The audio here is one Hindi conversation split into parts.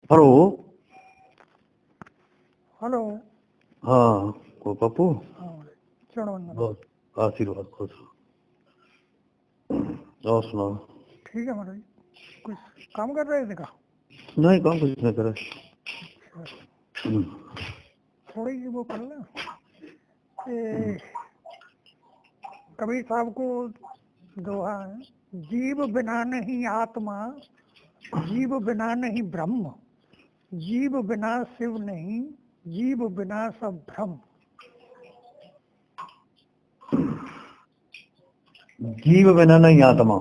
हेलो। हेलो। हाँ को पप्पू। हाँ चलो अंदर। बहुत आशीर्वाद खुश। और सुनाओ। ठीक है महाराज, कुछ काम कर रहे थे का? नहीं काम कुछ नहीं करे। थोड़ी सी वो कर ले। कबीर साहब को दोहा है, जीव बिना नहीं आत्मा, जीव बिना नहीं ब्रह्म, जीव बिना शिव नहीं, जीव बिना सब भ्रम। जीव बिना नहीं आत्मा,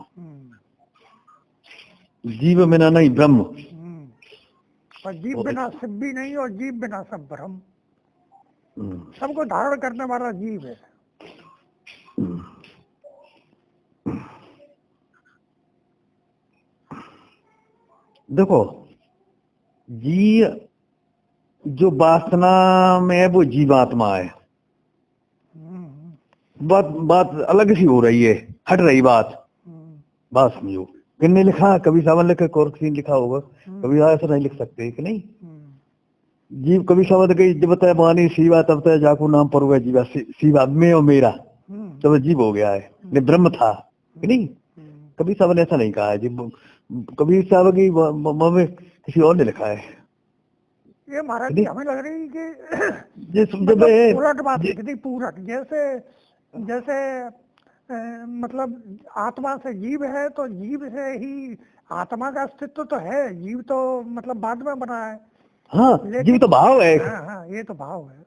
जीव बिना नहीं ब्रह्म, और जीव बिना शिव भी नहीं और जीव बिना सब भ्रम। सबको धारण करने वाला जीव है। देखो जी, जो वासना में है वो जीवात्मा है। बात बात अलग सी हो रही है, हट रही बात। बात समझो, किसने लिखा? कभी सावन लिखा, कौरसीन लिखा होगा। कभी ऐसा नहीं लिख सकते कि नहीं। जीव कभी शब्द गई जब तय बानी शिवा तब तय जाकू नाम पर हुआ जीवा, शिवा में और मेरा तब जीव हो गया है, ने ब्रह्म था कि नहीं। कभी साहब ने ऐसा नहीं कहा है जी। कभी साहब की में किसी और ने लिखा है। ये महाराज जी हमें लग रही कि जब उलट बात लिखी थी, पूरक। जैसे जैसे मतलब आत्मा से जीव है तो जीव से ही आत्मा का अस्तित्व तो है। जीव तो मतलब बाद में बना है। हाँ, जीव तो भाव है। हाँ, ये तो भाव है।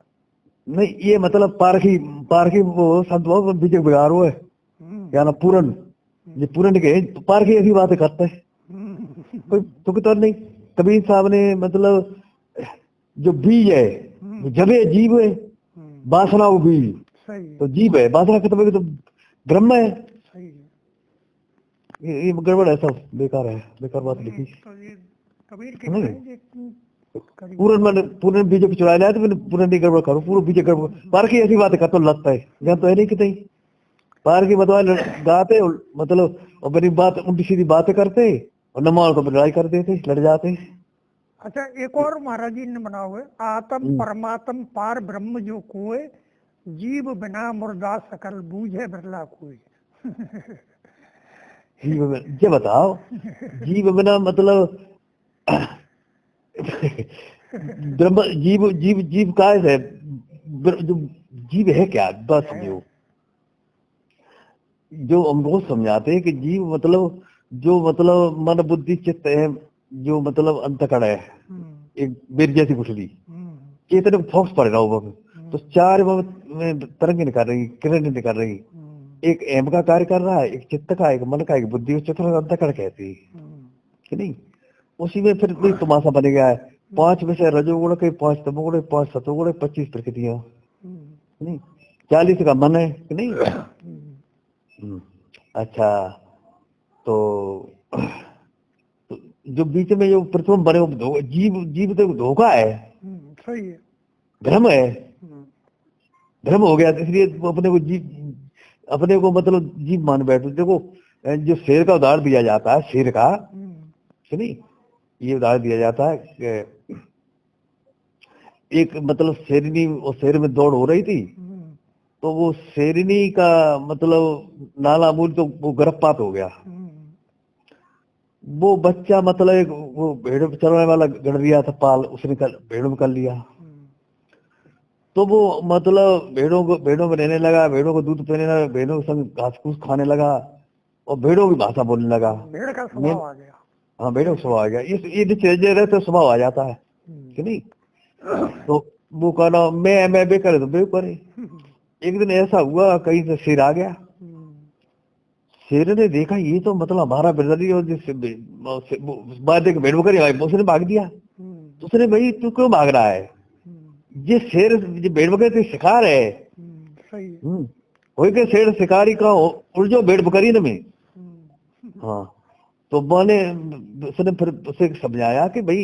नहीं, ये मतलब पारखी पारखी वो संत विजय बिगाड़ है क्या ना, पूरन। ये पूरन के पारखी ऐसी बातें करते हैं, कोई तुक तो नहीं। कबीर साहब ने मतलब जो बीज है जब ये जीव है, वासना वो बीज तो जीव है, वासना खत्म तो ब्रह्म है। ये गड़बड़ है, सब बेकार है, बेकार बात लिखी। पूरन मैंने पूरन बीजे चुरा लिया तो मैंने पूरन नहीं गड़बड़ करो, पूरा बीजे गड़बड़ पारखी ऐसी बातें करते लगता है। यहाँ तो है नहीं कि नहीं पारखी बतवा गाते मतलब, और मेरी बात उल्टी सीधी बातें करते और नमाज को लड़ाई कर देते, लड़ जाते। अच्छा, एक और महाराज जी ने बना हुआ है, आत्म परमात्म पार ब्रह्म जो कोय, जीव बिना मुर्दा सकल बूझे बिरला कोई। जीव ये बताओ, जीव बिना मतलब ब्रह्म जीव जीव जीव का है, जो जीव है क्या, बस समझो। जो हम रोज समझाते हैं कि जीव मतलब जो मतलब मन बुद्धि चित्त है, जो मतलब अंतकड़ है, एक बेर जैसी गुठली चेतन फोक्स पड़ रहा हो तो चार में तरंग निकाल रही, किरण निकाल रही। एक एम का कार्य कर रहा है, एक चित्त का, एक मन का, एक बुद्धि, उस चतुर्थ अंतकड़ कहती है कि नहीं। उसी में फिर भी तमाशा बन गया है। 5 विषय रजोगुण के, 5 तमोगुण, 5 सतोगुण, 25 प्रकृतियां, नहीं 40 का मन है कि नहीं। अच्छा, तो जो बीच में जो प्रथम बने वो जीव, जीव तो धोखा है, सही है, भ्रम है, भ्रम हो गया। इसलिए अपने को जीव, अपने को मतलब जीव मान बैठो। देखो जो शेर का उदाहरण दिया जाता है, शेर का नहीं, ये उदाहरण दिया जाता है कि एक मतलब शेरनी, और शेर में दौड़ हो रही थी तो वो शेरनी का मतलब नाला मूल तो वो गर्भपात हो गया। वो बच्चा मतलब एक वो भेड़ चराने वाला गड़ दिया था पाल, उसने भेड़ों में कर लिया। तो वो मतलब भेड़ों में रहने लगा, भेड़ों को दूध पीने लगा, भेड़ों के संग घास फूस खाने लगा और भेड़ों की भाषा बोलने लगा। भेड़ का स्वभाव आ गया। हाँ, भेड़ों का स्वभाव आ गया। ये चेंजे रहे तो स्वभाव आ जाता है कि नहीं। तो वो कहना मैं बे करे तो बे करे। एक दिन ऐसा हुआ, कहीं से शेर आ गया। शेर ने देखा ये तो मतलब हमारा बिरदरी, और जिस बात देख भेड़ बकरी आई, उसने भाग दिया। उसने भाई तू क्यों भाग रहा है, ये शेर ये भेड़ बकरी शिकार है। वही के शेर शिकारी का उलझो भेड़ बकरी में। हाँ, तो मैंने उसने फिर उसे समझाया कि भाई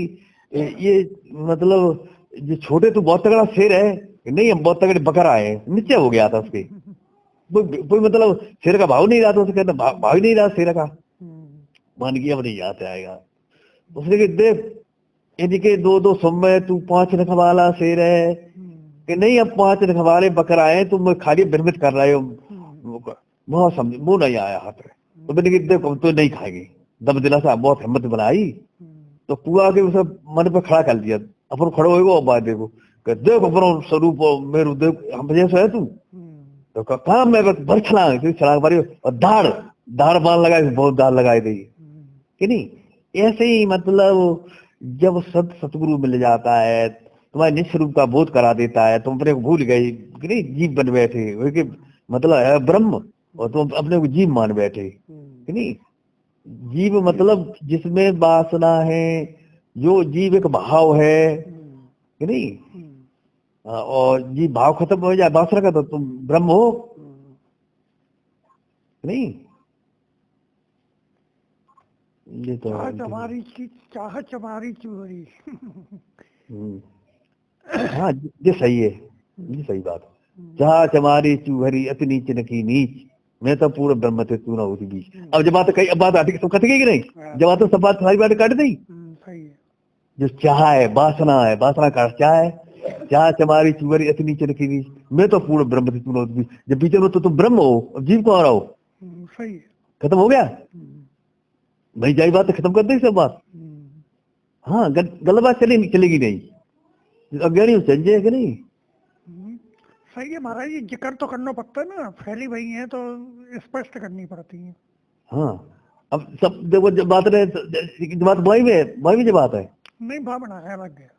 ये मतलब ये छोटे तो बहुत तगड़ा शेर है, नहीं हम बहुत तगड़े बकरा है, नीचे हो गया था उसके। कोई मतलब शेर का भाव नहीं रहा था, उसे कहता भाव ही नहीं रहा शेर का। मान गया अब नहीं याद आएगा। उसने कहा देख इनके दो दो समय तू 5 रखवाला शेर है कि नहीं, अब 5 रखवाले बकरा है, तुम खाली भ्रमित कर रहे हो। बहुत समझ वो नहीं आया हाथ में, तो मैंने कहा देखो तो नहीं खाएंगे, दम दिलासा बहुत हिम्मत बनाई, तो पुआ के उसे मन पे खड़ा कर दिया। अपन खड़ो होएगो और बात देखो देखो अपनो स्वरूप मेरू देख हम जैसा है तू, तो कहा मैं भर छलांग छलांग मारी और धाड़ धाड़ बाल लगाए, बहुत धाड़ लगाई दी कि नहीं। ऐसे ही मतलब जब सतगुरु मिल जाता है, तुम्हारे निज स्वरूप का बोध करा देता है, तुम अपने को भूल गए कि नहीं, जीव बन बैठे कि मतलब है ब्रह्म, और तुम अपने को जीव मान बैठे कि नहीं। जीव मतलब जिसमें वासना है, जो जीव एक भाव है कि नहीं, और जीव भाव खत्म हो जाए वासना का, तो तुम ब्रह्म हो कि नहीं। ये तो चाह चमारी चूहरी। हाँ ये सही है, ये सही बात है। चाह चमारी चूहरी अति नीच नकी नीच, मैं तो पूरा ब्रह्म थे तू ना होती बीच। अब जब बात कही, अब बात आती सब कट गई कि नहीं, जब बात सब बात सारी बात काट दी। जो चाह है वासना है, वासना का चाह है, चाह चमारी चूहरी अति नीच नकी नीच, मैं तो पूरा ब्रह्म थे तू ना होती बीच। जब बीच में तो तुम ब्रह्म हो, जीव को आ रहा हो, खत्म हो गया भाई, जाई बात खत्म कर दी सब बात। हाँ गलत बात चलेगी नहीं, अज्ञानी संजय है कि नहीं। सही है महाराज, ये जिक्र तो करना पड़ता है ना, फैली हुई है तो स्पष्ट करनी पड़ती है। हाँ अब सब देखो जब बात रहे, बात वही में जो बात है नहीं भावना है अलग है।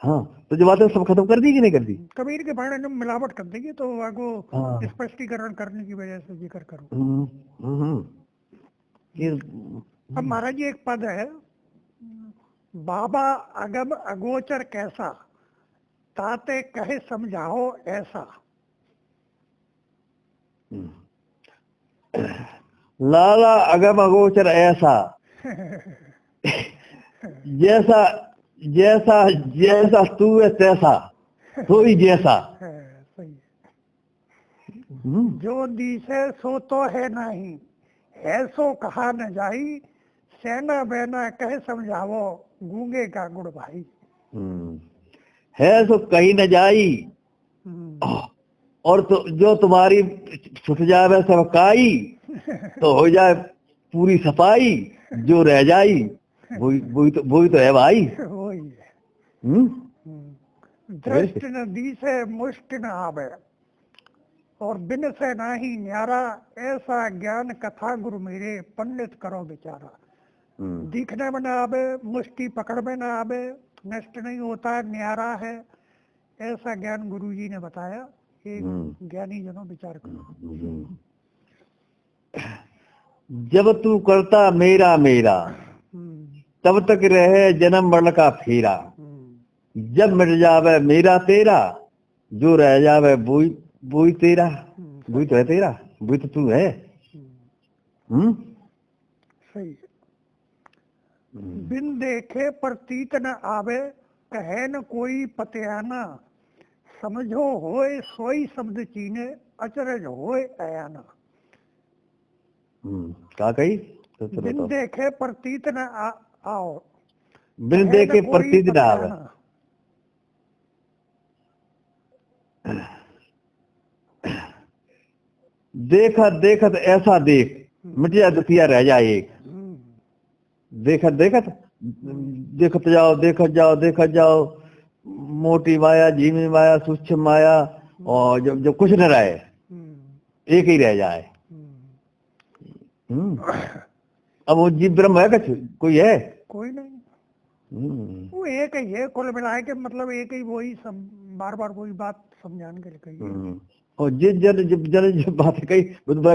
हाँ तो जो बात है सब खत्म कर दी कि नहीं कर दी। कबीर के बारे में मिलावट कर देगी तो आगो हाँ स्पष्टीकरण करने की वजह से जिक्र करो। ये अब महाराज जी एक पद है, बाबा अगम अगोचर कैसा, ताते कहे समझाओ ऐसा। लाला अगम अगोचर ऐसा, जैसा जैसा जैसा तू है तैसा, तो ही जैसा। सही है। जो दिसे सो तो है नहीं, है सो कहा न जाई, सेना बहना कहे समझावो, गूंगे का गुड़ भाई। है सो कहीं न जाई, और तो जो तुम्हारी छुट जाए सबकाई, तो हो जाए पूरी सफाई, जो रह जाई वही तो है भाई। वही है। दृष्ट न दी से मुष्ट न आवे, और बिन से नाही न्यारा, ऐसा ज्ञान कथा गुरु मेरे, पंडित करो बेचारा। दिखने में ना आवे, मुष्टि पकड़ में ना आवे, नष्ट नहीं होता है, न्यारा है, ऐसा ज्ञान गुरु जी ने बताया। एक ज्ञानी जनों विचार करो। जब तू करता मेरा मेरा, तब तक रहे जन्म मरण का फेरा, जब मिट जावे मेरा तेरा, जो रह जावे वही तेरा, वही तो है तेरा, वही तो तू है। सही। बिन देखे प्रतीत न आवे, कहे न कोई पतियाना, समझो होए सोई शब्द चीने, अचरज होए अयाना। क्या कही। बिन देखे प्रतीत न आओ, बिन देखे प्रतीत न आवे, देखा देखत ऐसा देख, मिट जा दुतिया रह जाए एक। देखत देखत देखत जाओ देखत जाओ देखत जाओ, मोटी माया झीमी माया सूक्ष्म माया, और जब कुछ न रहे, एक ही रह जाए। अब वो जीव ब्रह्म है कुछ, कोई है कोई नहीं, वो एक ही है, कुल मिला के मतलब एक ही, वही सब बार बार वही बात समझाने के लिए कही। और जब बात कही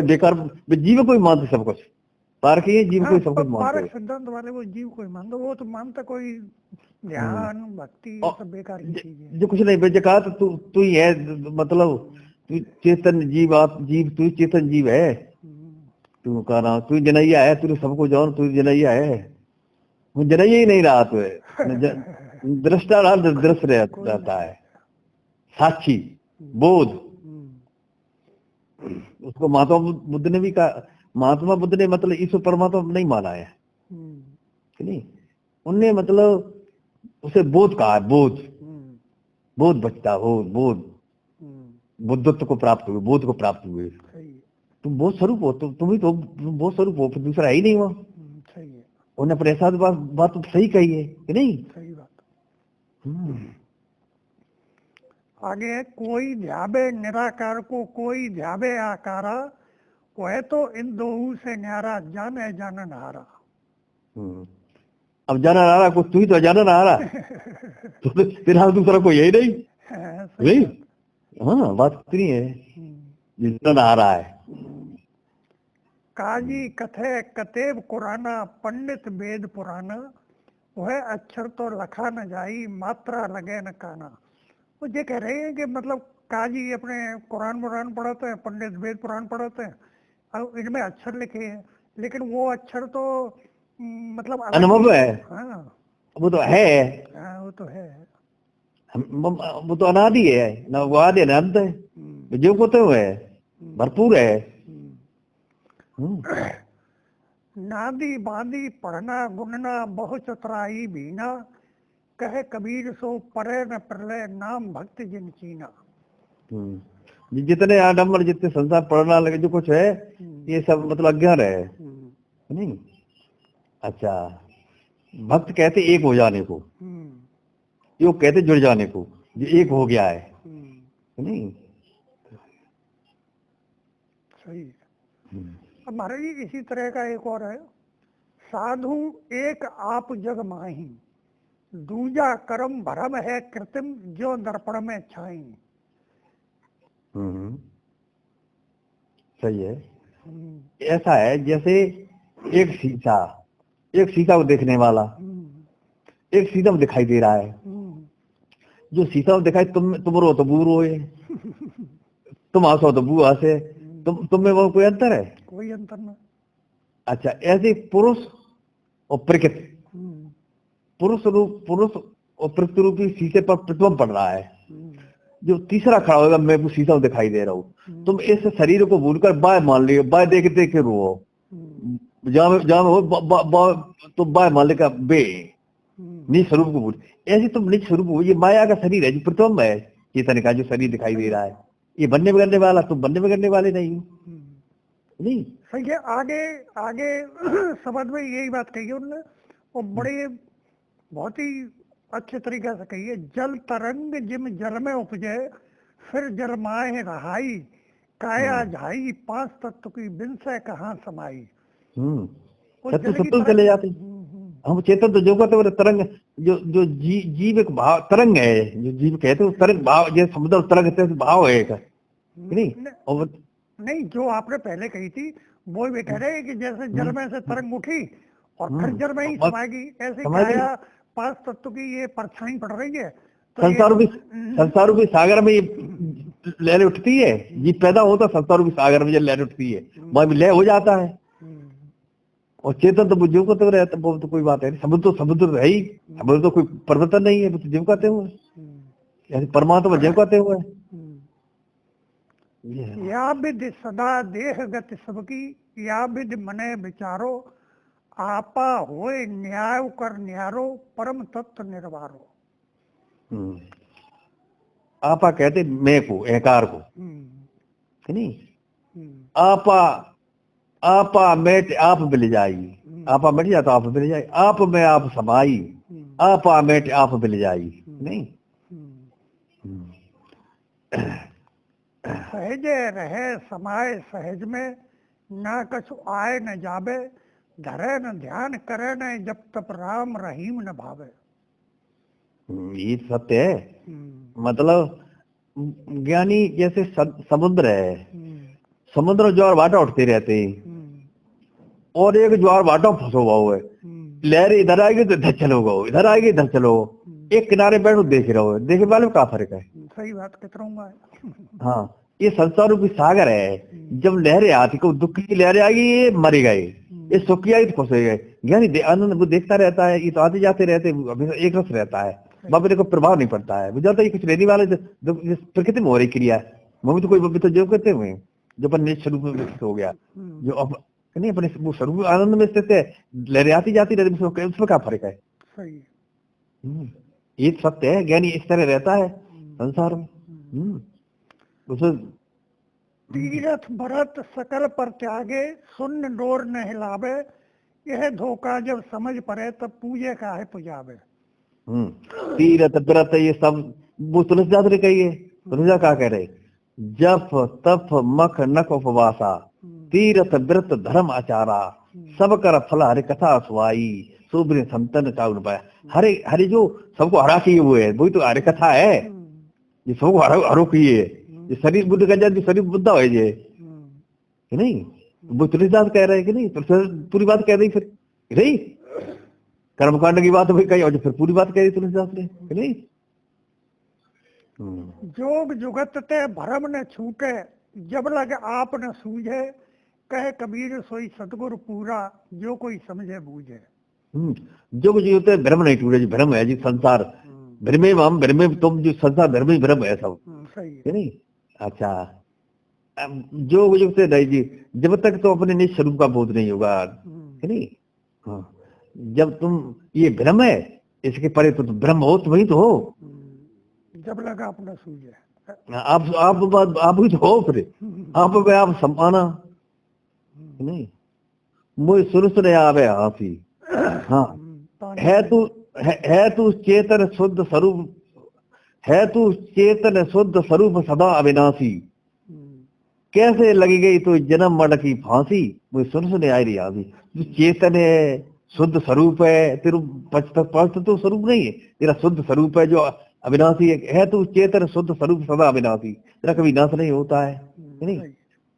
बेकार, जीव कोई मानते सब कुछ, पारक ही जीव कोई सब कुछ मानते। पारक सिद्धांत वाले वो जीव कोई मानते, वो तो मानता कोई ध्यान भक्ति सब बेकार की चीज है। जो कुछ नहीं बेचे कहा तो तू ही है, मतलब तू चेतन जीव, आप जीव तू चेतन जीव है, तू कह रहा तू जनैया है, तू सबको जान, तू जनैया है, वो जनैया ही नहीं रहा, तो दृष्टा रहा, दृश्य रहता है, साक्षी बोध। उसको महात्मा बुद्ध ने भी कहा, महात्मा बुद्ध ने मतलब ईश्वर परमात्मा नहीं माना है कि नहीं, उनने मतलब उसे बोध कहा है, बोध, हम्म, बोध बचता हो, बोध, हम्म, बुद्धत्व को प्राप्त हुए, बोध को प्राप्त हुए। सही है। तुम बोध स्वरूप हो, तुम ही तो बोध स्वरूप हो, फिर दूसरा है ही नहीं वो। सही है, उन्हें अपने साथ बात तो सही कही है कि नहीं? सही बात। हम्म, आगे है, कोई ध्यावे निराकार को कोई ध्यावे आकारा, वह तो इन दोहू से न्यारा जाने जानन हारा। हम्म। अब जाना आ रहा कुछ, तू ही तो जाना आ रहा, तो तेरा दूसरा कोई है ही नहीं, सही नहीं? बात। हाँ, बात इतनी है, हम्म। जितना आ रहा है। काजी कथे कतेब कुराना पंडित वेद पुराना, वह अक्षर तो लखा न जाई मात्रा लगे न काना। वो ये कह रहे हैं कि मतलब काजी अपने कुरान मुरान पढ़ाते हैं, पंडित वेद पुराण पढ़ाते हैं, अब इनमें अक्षर लिखे हैं, लेकिन वो अक्षर तो मतलब अलग अनुभव ही है, हाँ, वो तो है, हाँ वो तो है। वो तो अनादि है ना, वो आदि है ना अंत है, हम्म, जो को तो है, भरपूर है। हम्म। हम्म, नादी बांदी पढ़ना गुनना बहु चतुराई बीना, कहे कबीर सो परे न प्रलय नाम भक्त जिन कीना। जितने आडम्बर, जितने संसार पढ़ना लगे, जो कुछ है, ये सब मतलब अज्ञान है, नहीं? अच्छा, भक्त कहते एक हो जाने को, योग कहते जुड़ जाने को, जो एक हो गया है, नहीं? सही है। अब महाराज जी इसी तरह का एक और है, साधु एक आप जग माही, दूजा कर्म भरम है कृत्रिम जो दर्पण में छाई। सही है। ऐसा है जैसे एक शीशा, एक शीशा को देखने वाला, एक शीशा में दिखाई दे रहा है, जो शीशा में दिखाई, तुम रो तो बू रोए, तुम हंसो तो बू हंसे, तुम में वो कोई अंतर है? कोई अंतर ना। अच्छा, ऐसे पुरुष और प्रकृति, पुरुष और प्रकृति रूपी शीशे पर प्रतिबिंब पड़ रहा है, जो तीसरा खड़ा होगा, मैं वो शीशा में दिखाई दे रहा हूँ, तुम इस शरीर को भूलकर बाय मान लियो, बाय देख देख के रो, जहाँ हो तो बाय मान लेगा बे, निज स्वरूप को भूल। ऐसे तुम निज स्वरूप हो, ये माया का शरीर है, जो प्रतिबिंब है चेतन का, जो शरीर दिखाई दे रहा है, ये बनने बिगड़ने वाला, तुम बनने बिगड़ने वाले नहीं हो, नहीं? सही है। आगे आगे समझ में यही बात कही है उन्होंने, और बड़े बहुत ही अच्छे तरीके से कही है, जल तरंग जिम जल में उपजे, फिर जरमाए रहाई, काया झाई पांच तत्व की बिन से कहाँ समाई। वो सत्य जल की सत्य चले तरंग। जाते, हम चेतन तो जो कहते हैं तरंग, जो जो जीव एक भाव तरंग है, जो जीव कहते हैं तरंग भाव, जैसे समुद्र तरंग भाव है एक, नहीं? और नहीं, जो आपने पहले कही थी वो भी कह रहे हैं कि जैसे जल में से तरंग उठी और फिर जल में ही समाएगी, ऐसे काया पांच तत्व की ये परछाई पड़ रही है, तो संसार रूपी सागर में ये लहरें उठती है, जीव पैदा होता संसार रूपी सागर में, जब लहर उठती है वहां भी लय हो जाता है, और चेतन तो जीव कहते हुए रहता, वो तो कोई बात है नहीं, समुद्र तो है ही, समुद्र तो कोई परिवर्तन नहीं है, वो तो जीव कहते हुए, यानी परमात्मा जीव कहते हुए। या विधि सदा देह गति सबकी, या विधि मने विचारो, आपा होए न्याय कर न्यारो, परम तत्व निर्वारो। आपा कहते मैं को, अहंकार को, नहीं? आपा, आपा मेट आप मिल जाई, आपा मिट जाता आप मिल जाई, आप में आप समाई, आपा मेट आप मिल जाई, नहीं? सहजे रहे समाये सहज में, ना कछु आए न जाबे, धरे न ध्यान करे न जब तप राम रहीम न भावे। ये सत्य है। मतलब ज्ञानी जैसे समुद्र है, समुद्र में ज्वार भाटा उठते रहते हैं, और एक ज्वार भाटा फंसो हुआ है, लहर इधर आएगी तो इधर चलोगे, इधर आएगी इधर चलो, एक किनारे बैठो देख रहे हो, देखे वाले में क्या फर्क है? सही बात कहता हूँ। हाँ, ये संसार रूपी सागर है, जब लहरें आती, को दुख की लहरें आएगी ये मरे गए, ये सुख की आई तो खुश हो गए, ज्ञानी आनंद वो देखता रहता है, ये तो आते जाते रहते, एक रस रहता है, बाबा देखो प्रभाव नहीं पड़ता है, बुझाता है कुछ रहने वाले जो प्रकृति में हो रही क्रिया, वो तो कोई तो जो कहते हुए जो अपन निज स्वरूप में विकसित हो गया, जो अब नहीं अपने वो स्वरूप आनंद में स्थित है, लहरें आती जाती रहती, उसमें क्या फर्क है? सही। ये सत्य है, ज्ञानी इस तरह रहता है संसार में। उसे तीरथ भरत सकल पर त्यागे, शून्य डोर न हिलावे, यह धोखा जब समझ पड़े तब पूजे का है पुजावे। तीरथ व्रत ये सब वो तुलसीदास ने कही है। तुलसीदास क्या कह रहे, जप तप मख नख उपवासा, तीरथ व्रत धर्म आचारा, सब कर फल हरे कथा सुहाई, सुब्र संतन चाउन पाया। हरे हरे जो सबको हरा किए हुए है, वही तो हरे कथा है। ये सबको हरो किए, ये शरीर बुद्ध का जो शरीर बुद्धा है ये, कि नहीं? वो तुलसीदास कह रहे हैं कि नहीं? तुलसीदास पूरी बात कह रही फिर नहीं, कर्मकांड की बात भी कही और फिर पूरी बात कह रही तुलसीदास ने, कि नहीं? जोग जुगत ते भरम न छूटे, जब लग आप न सूझे, कहे कबीर सोई सतगुरु पूरा, जो कोई समझे बूझे। जो होते हैं भ्रम नहीं टूटे, जो भ्रम है जी संसार, भ्रमे हम भ्रमे तुम, जो संसार भ्रम ही भ्रम है सब, सही नहीं? अच्छा, जो जुगते नहीं जी, जब तक तो अपने निज स्वरूप का बोध नहीं होगा, कि नहीं? हाँ, जब तुम ये भ्रम है, इसके परे तो ब्रह्म हो, तुम ही तो हो। जब लगा अपना सूझे, आप ही तो हो, फिर आप में आप समाना, नहीं? मुझे सुन सुन आवे हाथी। हाँ, है तू चेतन शुद्ध स्वरूप, है तू चेतन शुद्ध स्वरूप सदा अविनाशी, कैसे लगी गई तो जन्म मरण की फांसी, मुझे सुन सुन आई रही आदि। तू चेतन है, शुद्ध स्वरूप है, तेरा पस्त तो स्वरूप नहीं है, तेरा शुद्ध स्वरूप है जो अविनाशी है तू चेतन शुद्ध स्वरूप सदा अविनाशी, तेरा कभी नाश नहीं होता है, नहीं?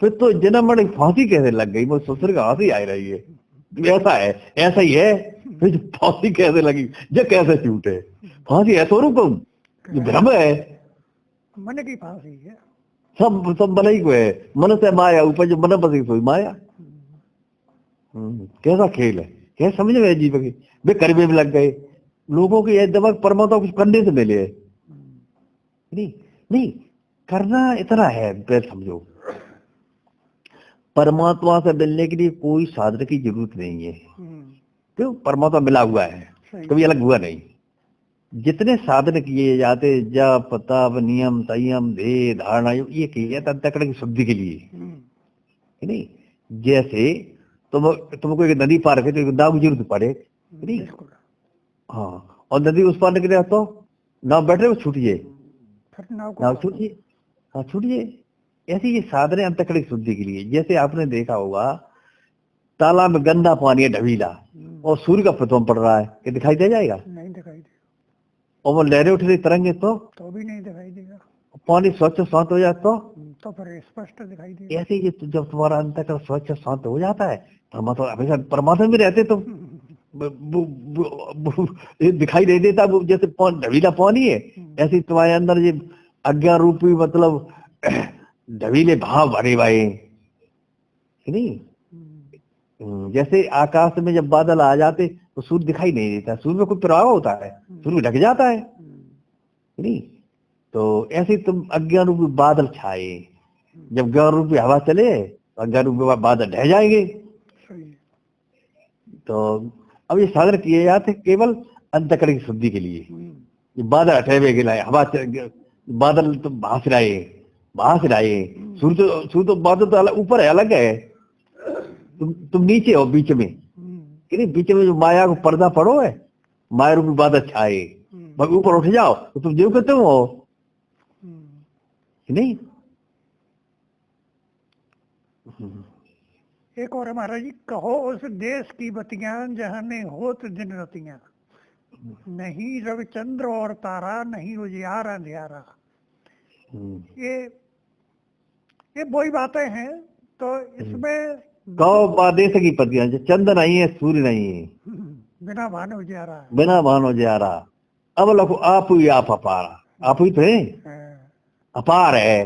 फिर तो जन्म मरण की फांसी कैसे लग गई, मुझे सोच का हंसी आ रही है। ऐसा है, ऐसा ही है, फिर फांसी कैसे लगी, जो कैसे छूटे फांसी है स्वरूप, जो भ्रम है, मन की फांसी है, सब मन ही को है, मन से माया ऊपर जो मन बसी सोई माया। कैसा खेल है, क्या समझ में जीव की वे करवे में लग गए लोगों के, दिमाग परमात्मा कुछ करने से मिले, नहीं नहीं करना इतना है, फिर समझो परमात्मा से मिलने के लिए कोई साधन की जरूरत नहीं है, क्यों? परमात्मा मिला हुआ है, कभी अलग हुआ नहीं। जितने साधन किए जाते, जप तप नियम संयम ध्येय धारणा, ये किए जाते अंतःकरण की शुद्धि के लिए, नहीं? जैसे तुमको एक नदी पार करके तो नाव की जरूरत पड़े, नहीं? हाँ, और नदी उस पार निकले तो नाव बैठे वो छूटिए, नाव छूटिए, हाँ छूटिए। ऐसे ये साधन अंतःकरण की शुद्धि के लिए। जैसे आपने देखा होगा तालाब में गंदा पानी है ढबीला, और सूर्य का प्रतिबिंब पड़ रहा है, ये दिखाई दे जाएगा? नहीं दिखाई देगा। और वो लहरें उठ रही तरंगे तो भी नहीं दिखाई देगा। पानी स्वच्छ शांत हो जाए तो फिर स्पष्ट दिखाई देगा। ऐसे ही जब तुम्हारा अंतःकरण स्वच्छ शांत हो जाता है, परमात्मा हमेशा परमात्मा में रहते तुम, ये दिखाई नहीं देता वो, जैसे ढबीला पानी है, ऐसे ही तुम्हारे अंदर ये अज्ञान रूपी मतलब ढबीले भाव भरे हुए, नहीं? जैसे आकाश में जब बादल आ जाते तो सूर्य दिखाई नहीं देता, सूर्य में कोई प्रभाव होता है, सूर्य ढक जाता है, नहीं? तो ऐसे तुम अज्ञान रूपी बादल छाए, जब ज्ञान रूपी हवा चले तो अज्ञान रूपी बादल ढह जाएंगे। तो अब ये साधन किए जाते केवल अंतःकरण की शुद्धि के लिए। ये बादल हटे हुए गिलाए, हवा बादल तो भास रहे, सूर्य तो बादल तो ऊपर है, अलग है, तुम नीचे हो बीच में, कि नहीं? बीच में जो माया को पर्दा पड़ो है, माया रूपी बादल छाए, ऊपर उठ जाओ तो तुम जो कहते हो, नहीं? एक और हमारा जी, कहो उस देश की बतियां जहाँ ने होत दिन रतियां, नहीं रविचंद्र और तारा, नहीं उजियार अंधियारा। ये वही बातें हैं। तो इसमें कहो देश की पतियां, चंद्र नहीं है, सूर्य नहीं है, बिना भान उजियारा है, बिना भान उजियारा, अब लखो आप ही आप अपारा, आप ही तो है, अपार है,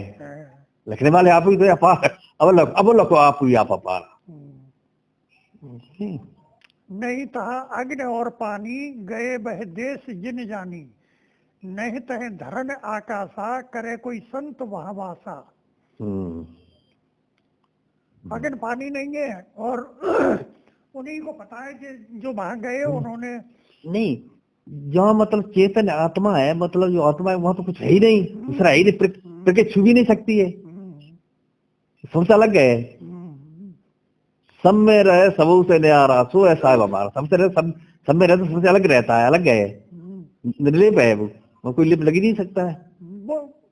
लिखने वाले आप ही तो है, अपार। अब लखो आप ही आप अपार। नहीं तहा अग्नि और पानी, गए बह देश जिन जानी, नहीं तहे धरण आकाशा, करे कोई संत वहां वासा। अग्नि पानी नहीं है, और उन्हीं को पता है कि जो वहां गए उन्होंने नहीं, जहाँ मतलब चेतन आत्मा है, मतलब जो आत्मा है वहां तो कुछ है ही नहीं, दूसरा है ही नहीं, प्रकृति छू भी नहीं सकती है, सबसे अलग है। सब में रहे सबू से न्यारा, सो है साहब हमारा, सबसे रहे सब में रहे तो सबसे अलग रहता है, अलग है, निर्लिप है वो कोई लिप लग ही नहीं सकता है।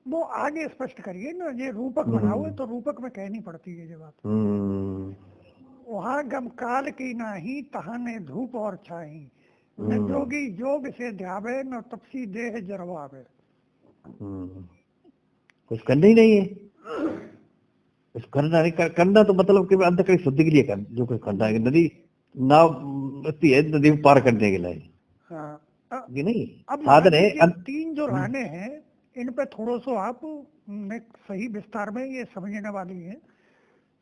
वो आगे स्पष्ट करिए ना, ये रूपक बनाओ तो रूपक में कहनी पड़ती है ये बात। वहाँ गम काल की नाही, तहाने धूप और छाई, न जोगी जोग से ध्यावे, न तपसी देह जरवावे। कुछ करना ही नहीं है, कुछ करना नहीं, करना तो मतलब कि अंतःकरण शुद्धि के लिए कर, जो कुछ करना है, नदी नाव बसती है नदी पार करने के लिए। हाँ, ये नहीं अब साधन है। 3 जो लाने हैं इन पे थोड़ा सा आप सही विस्तार में ये समझने वाली है।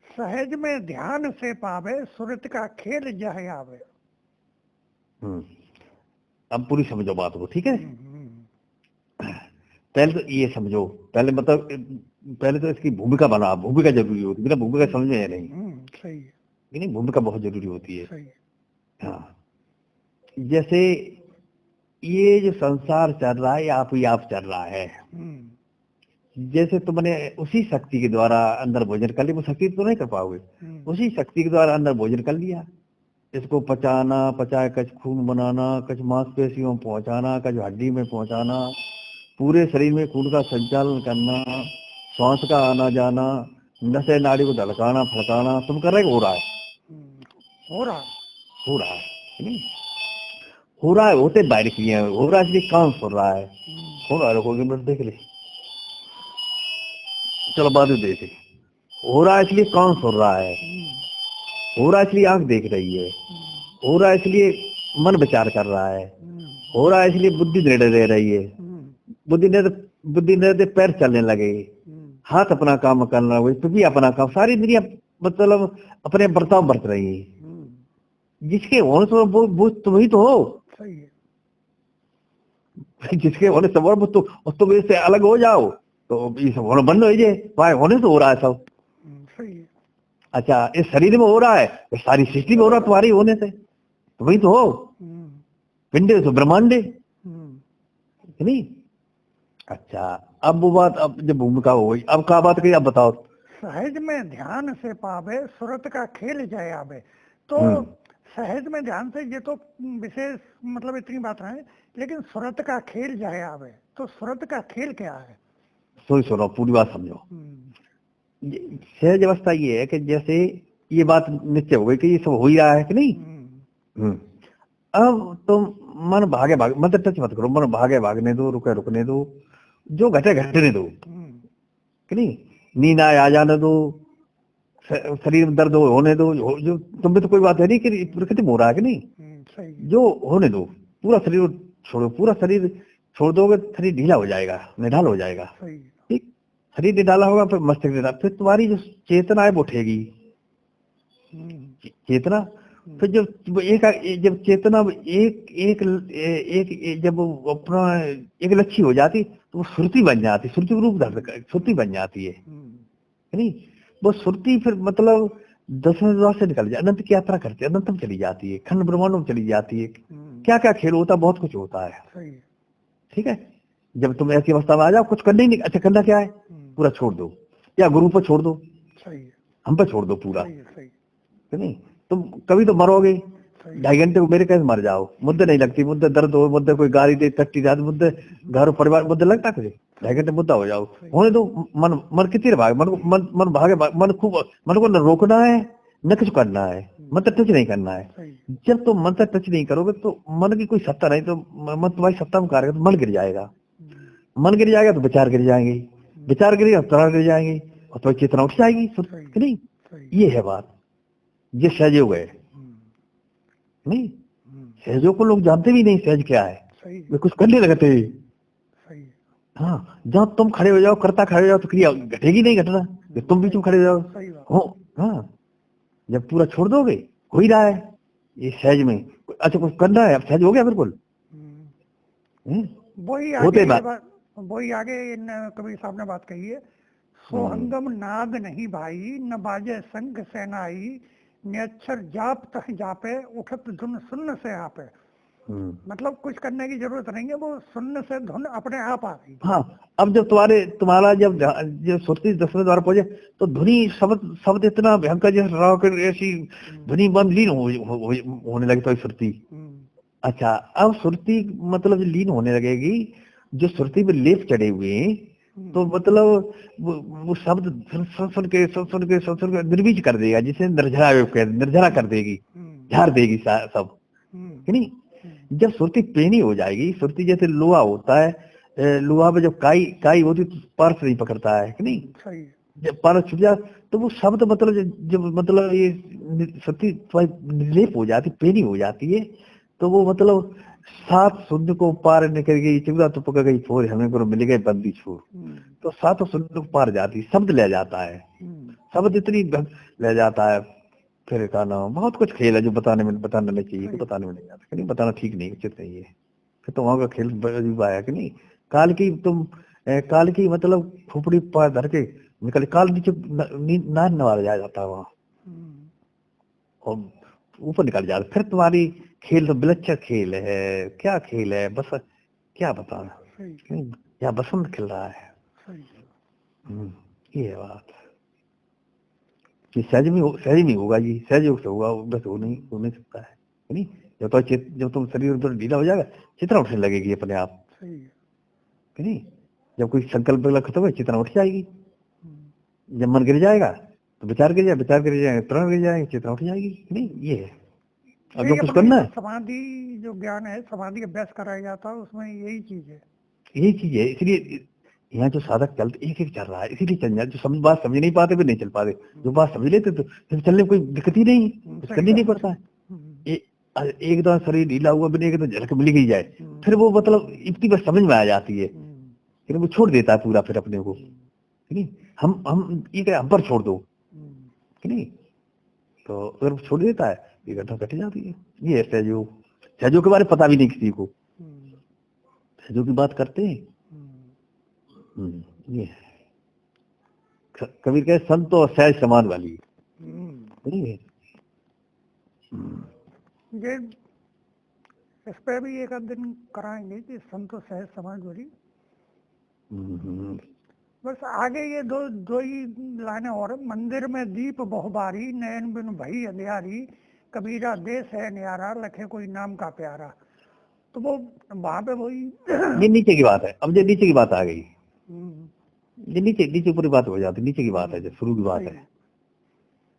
सहज में ध्यान से पावे, सुरत का खेल जह आवे। अब पूरी समझो बात को, ठीक है। पहले तो ये समझो, पहले मतलब पहले तो इसकी भूमिका बना, भूमिका जरूरी होती है, बिना भूमिका समझ में नहीं। सही है, नहीं, भूमिका बहुत जरूरी होती है। सही है। हाँ, जैसे ये जो संसार चल रहा है, आप ही आप चल रहा है। जैसे तुमने उसी शक्ति के द्वारा अंदर भोजन कर लिया, वो शक्ति तो नहीं कर पाओगे, उसी शक्ति के द्वारा अंदर भोजन कर लिया, इसको पचाना, पचाए कच खून बनाना, कच मांसपेशियों में पहुंचाना, कच हड्डी में पहुंचाना, पूरे शरीर में खून का संचालन करना, श्वास का आना जाना, नशे नाड़ी को धड़काना फड़काना, तुम कर रहे हो रहा है, हो रहा है, हो रहा है, होते बाहर किए हैं, हो रहा है इसलिए काम हो रहा है, हो रहा है। रखोगे मिनट देख ले, चलो बाद में देखे। हो रहा है इसलिए काम हो रहा है, हो रहा है इसलिए आंख देख रही है, हो रहा है इसलिए मन विचार कर रहा है, हो रहा है इसलिए बुद्धि निर्णय दे रही है, बुद्धि निर्णय दे पैर चलने लगे, हाथ अपना काम करना लगे, पृथ्वी अपना काम, सारी दुनिया मतलब अपने बर्ताव बरत रही है। जिसके होने से वो तुम ही तो हो, सही है। जिसके होने से वो तुम इससे अलग हो जाओ तो ये सब होना बंद हो जाए, वहां होने से हो रहा है सब। सही है। अच्छा, इस शरीर में हो रहा है, सारी सृष्टि में हो रहा है तुम्हारी होने से, तो वही तो हो, पिंडे तो ब्रह्मांडे, नहीं। अच्छा, अब वो बात, अब जब भूमिका हो गई, अब क्या बात कही, अब बताओ। सहज में ध्यान से पावे, सुरत का खेल जय आवे। तो सहज में ध्यान से, ये तो विशेष मतलब इतनी बात है, लेकिन सुरत का खेल जय आवे, तो सुरत का खेल क्या है? सुनो पूरी बात समझो। सहज अवस्था ये है कि जैसे ये बात निश्चय हो गई कि ये सब हो ही रहा है कि नहीं। अब तुम मन भागे भागे, मतलब टच मत करो, मन भागे भागने दो, रुके रुकने दो, जो घटे घटने दो, कि नहीं, नींद आ जाने दो, शरीर में दर्द होने दो, जो तुम भी तो कोई बात है नहीं कि प्रकृति में हो रहा है कि नहीं, जो होने दो, पूरा शरीर छोड़ो, पूरा शरीर छोड़ दोगे शरीर ढीला हो जाएगा, निढाल हो जाएगा, ठीक, शरीर निढाला होगा, फिर मस्तिष्क निढाला, फिर तुम्हारी जो चेतना है वो उठेगी, चेतना, फिर जब चेतना एक जब अपना एक लक्ष्य हो जाती तो वो श्रुति बन जाती, श्रुति रूप धारण, श्रुति बन जाती है नहीं, वो श्रुति फिर मतलब 10वें द्वार से निकल जाए, अनंत की यात्रा करती है, अनंत में चली जाती है, खंड ब्रह्मांड में चली जाती है, क्या क्या खेल होता है, बहुत कुछ होता है, ठीक है। जब तुम ऐसी अवस्था में आ जाओ, कुछ करना ही नहीं, अच्छा करना क्या है, पूरा छोड़ दो, या गुरु पर छोड़ दो, हम पर छोड़ दो पूरा, नहीं, तुम कभी तो मरोगे, 2.5 घंटे मेरे कैसे मर जाओ, मुद्दे नहीं लगती, मुद्दे दर्द हो, मुद्दे कोई गाली दे तट्टी जाती, मुद्दे घर परिवार, मुद्दे लगता कुछ, 2.5 घंटे मुद्दा हो जाओ, होने दो, मन कितनी भाग, मन भागे, मन खूब, मन को न रोकना है न कुछ करना है, मन तक टच नहीं करना है। जब तुम मन तक टच नहीं करोगे तो मन की कोई सत्ता नहीं, तो मन तुम्हारी सत्ता में कार्य, तो मन गिर जाएगा, मन गिर जाएगा तो विचार गिर जाएंगे, विचार गिरेगा प्राण गिर जाएंगे, और तो चेतना उठ जाएगी, नहीं, ये है बात, ये सहयोग है, नहीं, सहयोग को लोग जानते भी नहीं, सहज क्या है, वे कुछ करने लगते हैं। हाँ, जब तुम खड़े हो जाओ, करता खड़े हो जाओ तो क्रिया घटेगी नहीं, घटना, जब तुम बीच में खड़े हो जाओ हो, हाँ, जब पूरा छोड़ दोगे हो ही रहा है ये सहज में। अच्छा, कुछ करना है, अब सहज हो गया बिल्कुल, वही आगे इन कबीर साहब ने बात कही है, सोहंगम नाद नहीं भाई, न बाजे संग सेनाई, निअक्षर जाप तह जापे, उठत धुन सुन्न से आपे। मतलब कुछ करने की जरूरत नहीं है, वो सुनने से धुन अपने आप आ गई। हाँ, अब जब तुम्हारा जब सुरती 10वें द्वार पहुंचे तो ध्वनि शब्द शब्द इतना भयंकर जैसे राव ऐसी ध्वनि बंद लीन होने लगी तो सुरती। अच्छा, अब सुरती मतलब लीन होने लगेगी, जो सुरती में लेप चढ़े हुए हैं, तो मतलब वो शब्द सुन के निर्वीज कर देगा, जिसे निर्झरा कर देगी, झाड़ देगी सब, है नहीं। जब सुरती पेनी हो जाएगी, सुरती जैसे लोहा होता है, लोहा में जब काई काई होती तो पारस नहीं पकड़ता है कि नहीं, सही। जब पारस छुट जाए तो वो शब्द मतलब जब मतलब ये सुरती निर्लेप हो जाती, पेनी हो जाती है, तो वो मतलब 7 शून्य को पार निकल गई, चिमड़ा तो पकड़ गई फोर, हमें को मिल गए बंदी छोर, तो 7 शून्य को पार जाती, शब्द ले जाता है, शब्द इतनी ले जाता है। फिर का नाम बहुत कुछ खेल है जो बताने नहीं चाहिए, कि बताने में नहीं आता, नहीं बताना ठीक नहीं, उचित नहीं है। फिर तो वहां का खेल अजीब आया कि नहीं। काल की मतलब खोपड़ी पार धर के निकल, काल नीचे नान नवार जाता है वहां, और ऊपर निकल जाता। फिर तुम्हारी खेल तो विलक्षण खेल है, क्या खेल है, बस क्या बताना, या बसंत खिल रहा है। ये है बात, ये सहज में होगा जी, सहज योग से होगा, बस हो नहीं सकता है नहीं। जब तुम शरीर उधर ढीला हो जाएगा, चेतना उठने लगेगी अपने आप, है नहीं। जब कोई संकल्प खत्म हो, चेतना उठ जाएगी। जब मन गिर जाएगा तो विचार गिर जाएगा, प्रण गिर जाएगा, चेतना उठ जाएगी, नहीं। ये है, अब जो कुछ करना है, समाधि जो ज्ञान है, समाधि अभ्यास कराया जाता है, उसमें यही चीज है। इसलिए यहाँ जो साधक चलते एक चल रहा है, इसीलिए चल जाए। जो बात समझ नहीं पाते फिर नहीं चल पाते, जो बात समझ लेते तो फिर चलने में कोई दिक्कत ही नहीं, कुछ करनी नहीं पड़ता है। एक दो शरीर ढीला हुआ भी नहीं, तो झलक मिल गई जाए, फिर वो मतलब इतनी बस समझ में आ जाती है, फिर वो छोड़ देता है पूरा फिर अपने को, नहीं। हम ये हम पर छोड़ दो, नहीं, तो अगर छोड़ देता है ये घटना घट जाती है। ये सहयोग के बारे में पता भी नहीं किसी को, सहयोग की बात करते हैं। ये कबीर कहे संत और सहज समान वाली, नहीं है। ये इस पे भी एक आध दिन कराएंगे कि संत और सहज समान वाली। बस आगे ये दो ही लाइनें और। मंदिर में दीप बहुबारी, नयन बिन भई अंधियारी, कबीरा देश है न्यारा, लखे कोई नाम का प्यारा। तो वो वहां पे वही ये नीचे की बात है। अब जो नीचे की बात आ गई, ये नीचे पूरी बात हो जाती, नीचे की बात है, जो शुरू की बात है,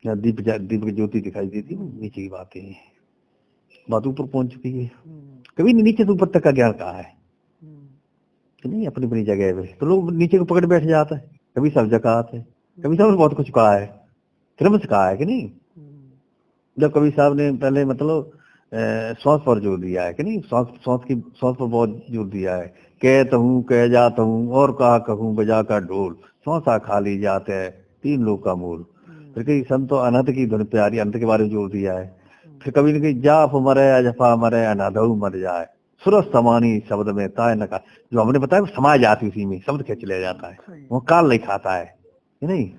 जहाँ दीप की ज्योति दिखाई देती है, नीचे की बात है। बात ऊपर पहुंच चुकी है। कभी नीचे से ऊपर तक का ज्ञान कहा है कि नहीं, अपनी अपनी जगह पे तो लोग नीचे को पकड़ बैठ जाता है। कभी सब जगह आते हैं, कभी साहब ने बहुत कुछ कहा है, क्रम से कहा है कि नहीं। जब कभी साहब ने पहले मतलब सांस पर जोर दिया है कि नहीं, सांस पर बहुत जोर दिया है। कह जाता हूँ और कहा कहूँ बजा का ढोल, सांसा खाली जाते है 3 लोग का मूल। फिर कहीं संतो अनंत की धुन प्यारी, अनंत के बारे में जोर दिया है। फिर कभी न कहीं जाप मरे जफा मरे अनाधु मर जाए, सुरस समानी शब्द में ताय न का। जो हमने बताया समाया जाती उसी में, शब्द खींच लिया जाता है, वो काल नहीं खाता है नहीं।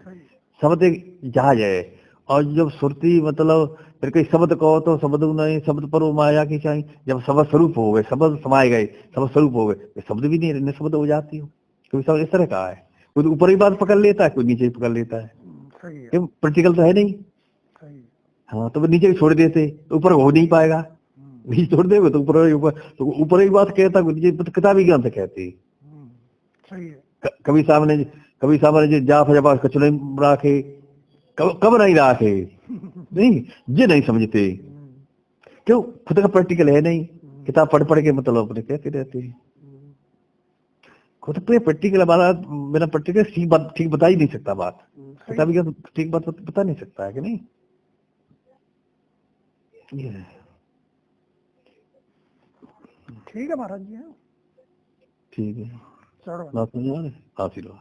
शब्द एक जहाज है, और जब सुरती मतलब फिर कई शब्द कहो तो शब्द नहीं, शब्द पर वो माया की चाहिए। जब शब्द स्वरूप हो गए, शब्द समाये गए, शब्द स्वरूप हो गए, शब्द भी नहीं शब्द हो जाती हो। क्योंकि शब्द इस तरह का है, कोई ऊपर ही बात पकड़ लेता है, कोई नीचे ही पकड़ लेता है, क्यों प्रैक्टिकल तो है नहीं। हाँ, तो नीचे भी छोड़ देते तो ऊपर हो नहीं पाएगा, नीचे छोड़ देगा तो ऊपर ही बात कहता, नीचे किताबी ज्ञान से कहते। कभी सामने जो जाफ जबा कचरे राखे, कब नहीं राखे, नहीं ये नहीं समझते, क्यों खुद का प्रैक्टिकल है नहीं। किताब पढ़ के मतलब अपने कहते रहते हैं, खुद पे प्रैक्टिकल मेरा प्रैक्टिकल ठीक बता ही नहीं सकता बात, किताबी का ठीक बात बता नहीं सकता है कि नहीं। ठीक है महाराज जी, ठीक है, चलो बात समझ आ रही, आशीर्वाद।